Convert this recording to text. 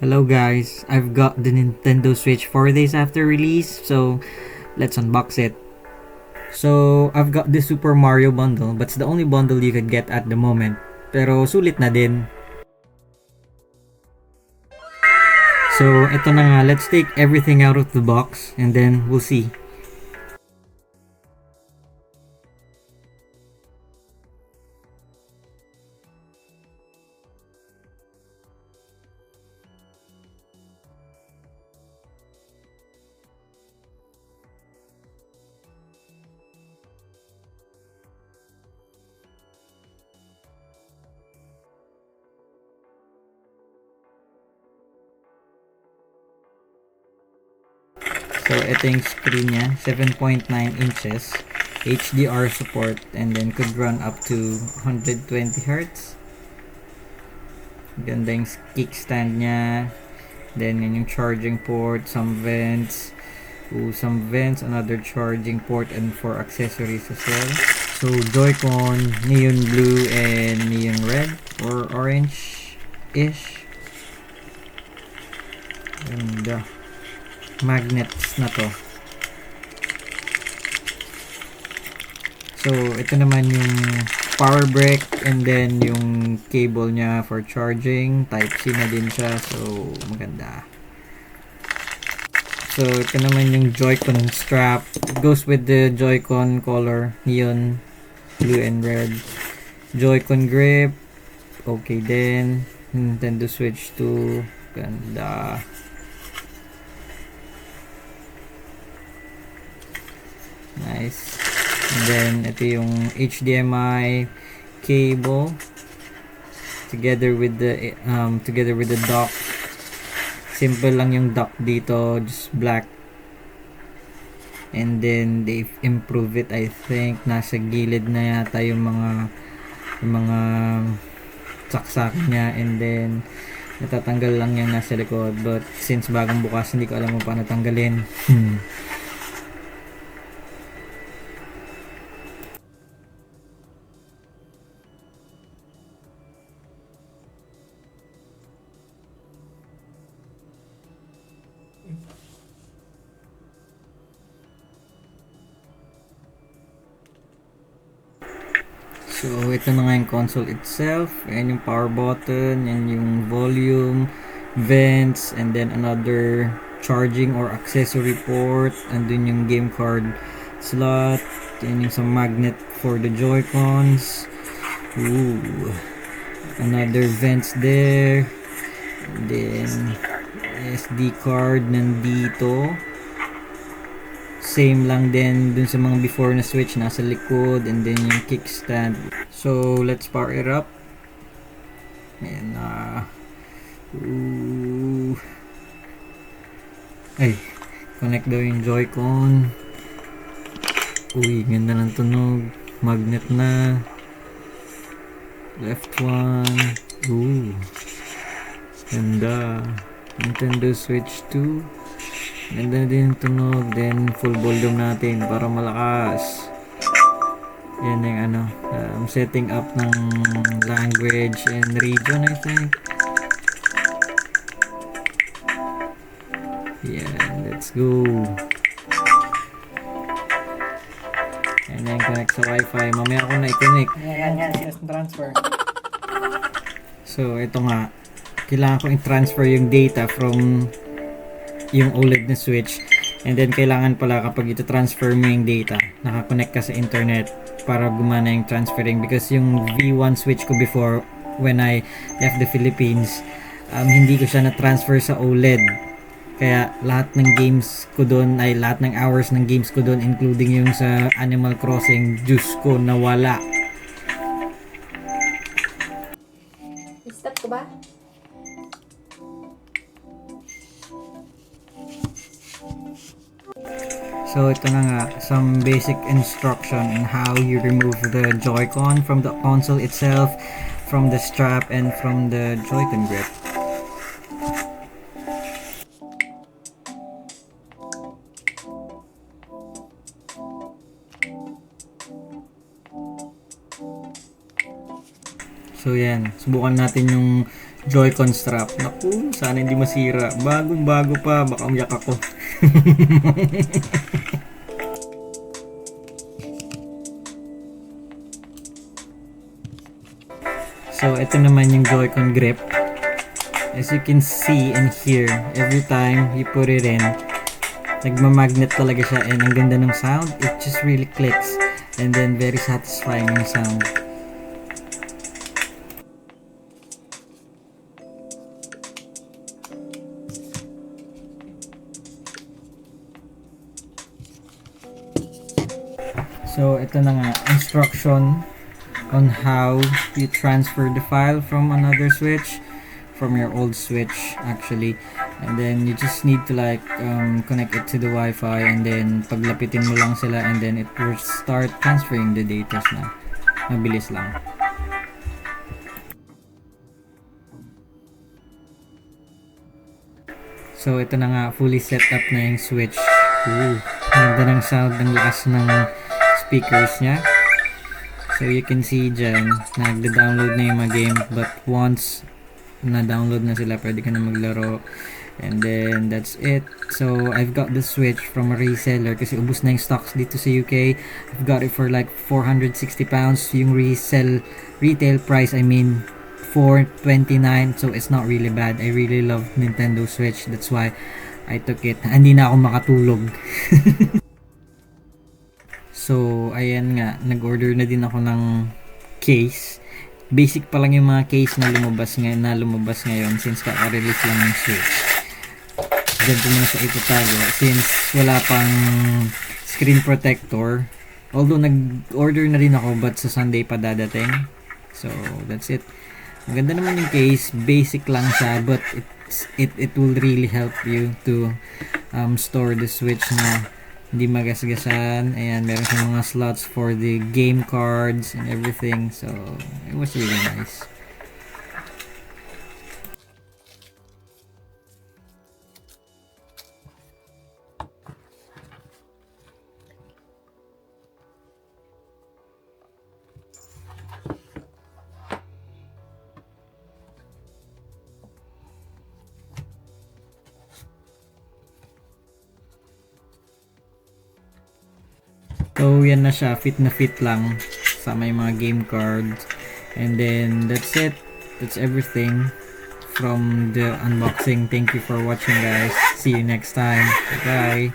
Hello guys, I've got the Nintendo Switch 4 days after release, so let's unbox it. So, I've got the Super Mario bundle, but it's the only bundle you could get at the moment. Pero sulit na din. So, ito na nga, let's take everything out of the box and then we'll see. So, ito yung screen niya, 7.9 inches, HDR support, and then could run up to 120 Hz. Ganda yung kickstand niya. Then, yun yung charging port, some vents, another charging port, and for accessories as well. So, Joy-Con, neon blue and neon red or orange-ish. And magnets na to. So, ito naman yung power brick and then yung cable niya for charging. Type-C na din siya. So, maganda. So, ito naman yung Joy-Con strap. It goes with the Joy-Con color. Neon blue and red. Joy-Con grip. Okay din. Nintendo Switch 2. Ganda. Nice. And then, ito yung HDMI cable together with the dock. Simple lang yung dock dito, just black. And then they've improved it, I think. Nasa gilid na yata yung mga saksak niya, and then natatanggal lang yung nasa likod. But since bagong bukas, hindi ko alam kung paano tanggalin. So, ito na nga yung console itself. Ayan yung power button, yan yung volume, vents, and then another charging or accessory port. Andun yung game card slot. Yan yung some magnet for the Joy-Cons. Ooh. Another vents there. And then, SD card nandito. Same lang din dun sa mga before na Switch, nasa likod, and then yung kickstand. So, let's power it up. And, ay, connect daw yung Joy-Con. Uy, ganda ng tunog. Magnet na. Left one. Ooh. Ganda. Nintendo Switch 2. Ganda din tunog. Then full volume natin para malakas. Yan yung setting up ng language and region, I think. Yeah, let's go. And then connect sa Wi-Fi. Mamaya ako na i-connect. Yan, transfer. So, ito nga. Kailangan ko i-transfer yung data from yung OLED na Switch, and then kailangan pala kapag ito transfer mo yung data, nakakonect ka sa internet para gumana yung transferring, because yung V1 Switch ko before when I left the Philippines, hindi ko siya na-transfer sa OLED, kaya lahat ng games ko doon ay lahat ng hours ng games ko doon, including yung sa Animal Crossing, Diyos ko, nawala. Stop ko ba? So ito na nga, some basic instruction on how you remove the Joy-Con from the console itself, from the strap, and from the Joy-Con grip. So yan, subukan natin Joy-Con strap. Naku, sana hindi masira. Bagong bago pa, baka umiyak ako. So, ito naman yung Joy-Con grip. As you can see and hear, every time you put it in, nagmamagnet talaga siya and ang ganda ng sound. It just really clicks. And then, very satisfying yung sound. So, ito na nga, instruction on how you transfer the file from another switch, from your old switch actually. And then, you just need to like connect it to the Wi-Fi and then paglapitin mo lang sila and then it will start transferring the data na. Mabilis lang. So, ito na nga, fully set up na yung switch. Ooh, ganda ng sound, ng lakas ng speakers niya. So, you can see dyan, nagda-download na yung mga game, but once na-download na sila, pwede ka na maglaro. And then, that's it. So, I've got the Switch from a reseller kasi ubus na yung stocks dito sa UK. I've got it for like £460. Yung retail price, I mean, $429. So, it's not really bad. I really love Nintendo Switch. That's why I took it. Hindi na ako makatulog. So, ayan nga. Nag-order na din ako ng case. Basic pa lang yung mga case na lumabas ngayon since kaka-release lang ng Switch. Ganito na siya itatago since wala pang screen protector. Although nag-order na rin ako but sa Sunday pa dadating. So, that's it. Maganda naman yung case. Basic lang siya but it will really help you to store the Switch na hindi magasgasan. Ayan, meron siyang mga slots for the game cards and everything. So, it was really nice. So, yan na siya. Fit na fit lang. Sama yung mga game cards. And then, that's it. That's everything from the unboxing. Thank you for watching, guys. See you next time. Bye.